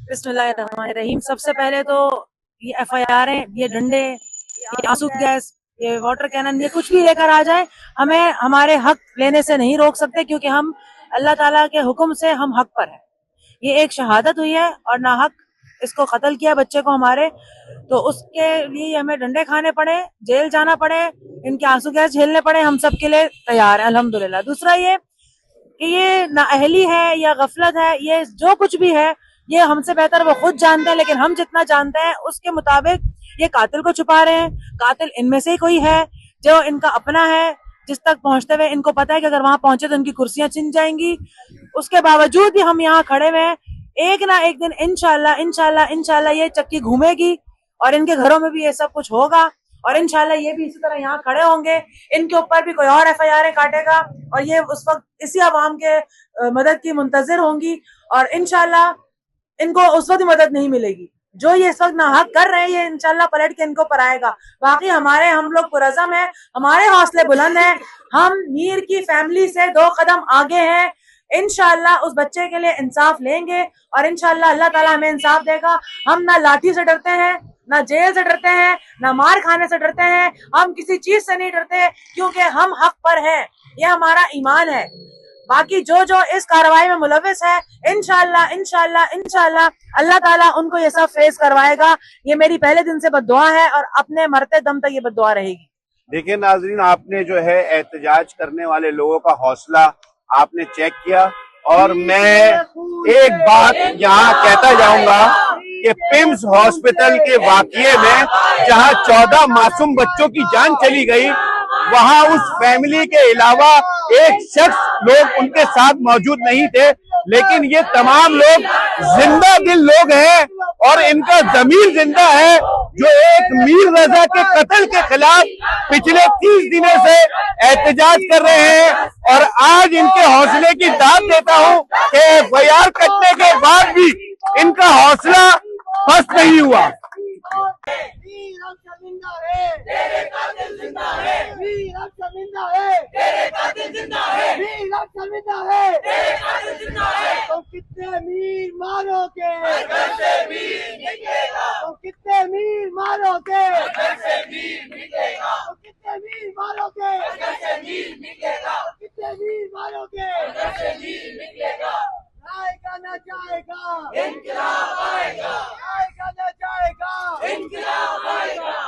बिस्मिल्लाहिर्रहमानिर्रहीम। सबसे पहले तो ये FIR हैं, ये डंडे, ये आंसू गैस, ये वाटर कैनन, ये कुछ भी लेकर आ जाए, हमें हमारे हक लेने से नहीं रोक सकते, क्योंकि हम अल्लाह ताला के हुक्म से हम हक पर हैं। ये एक शहादत हुई है और ना हक इसको कत्ल किया बच्चे को हमारे, तो उसके लिए हमें डंडे खाने पड़े, जेल जाना पड़े, इनके आंसू गैस झेलने पड़े, हम सब के लिए तैयार हैं अल्हम्दुलिल्लाह। दूसरा ये कि ये नाअहली है या गफलत है, ये जो कुछ भी है, ये हमसे बेहतर वो खुद जानते हैं, लेकिन हम जितना जानते हैं उसके मुताबिक ये कातिल को छुपा रहे हैं। कातिल इनमें से ही कोई है जो इनका अपना है, जिस तक पहुंचते हुए इनको पता है कि अगर वहां पहुंचे तो इनकी कुर्सियां छिन जाएंगी। उसके बावजूद भी हम यहाँ खड़े हुए हैं। एक ना एक दिन इंशाल्लाह इंशाल्लाह इंशाल्लाह ये चक्की घूमेगी और इनके घरों में भी ये सब कुछ होगा, और इंशाल्लाह ये भी इसी तरह यहाँ खड़े होंगे। इनके ऊपर भी कोई और FIR काटेगा और ये उस वक्त इसी अवाम के मदद की मुंतजिर होंगी, और इंशाल्लाह इनको उस वक्त मदद नहीं मिलेगी। जो ये इस वक्त नाहक कर रहे हैं, ये इंशाल्लाह पलट के इनको पर आएगा। बाकी हम लोग पुरज़म हैं, हमारे हौसले बुलंद हैं, हम मीर की फैमिली से 2 कदम आगे हैं। इंशाल्लाह उस बच्चे के लिए इंसाफ लेंगे और इंशाल्लाह अल्लाह ताला हमें इंसाफ देगा। हम ना लाठी से डरते हैं, ना जेल से डरते हैं, ना मार खाने से डरते हैं, हम किसी चीज से नहीं डरते, क्योंकि हम हक पर हैं, ये हमारा ईमान है। बाकी जो इस कार्रवाई में मुलविस है, इंशाल्लाह इंशाल्लाह इंशाल्लाह अल्लाह ताला उनको ये सब फेस करवाएगा। ये मेरी पहले दिन से बद्दुआ है और अपने मरते दम तक ये बद्दुआ रहेगी। देखिए नाजरीन, आपने जो है एहतजाज करने वाले लोगों का हौसला आपने चेक किया, और मैं एक बात यहाँ कहता जाऊंगा कि पिम्स हॉस्पिटल के वाकये में जहाँ 14 मासूम बच्चों की जान चली गई, वहाँ उस फैमिली के अलावा एक शख्स लोग उनके साथ मौजूद नहीं थे, लेकिन ये तमाम लोग जिंदा दिल लोग हैं और इनका ज़मीर जिंदा है, जो एक मीर रजा के कत्ल के खिलाफ पिछले 30 दिनों से एहतजाज कर रहे हैं। और आज इनके हौसले की दाद देता हूँ कि FIR कटने के बाद भी इनका हौसला पस्त नहीं हुआ। तो कितने मीर मारोगे, तो कितने मीर मारोगे, तो कितने मीर मारोगे, कितने मीर मारोगे।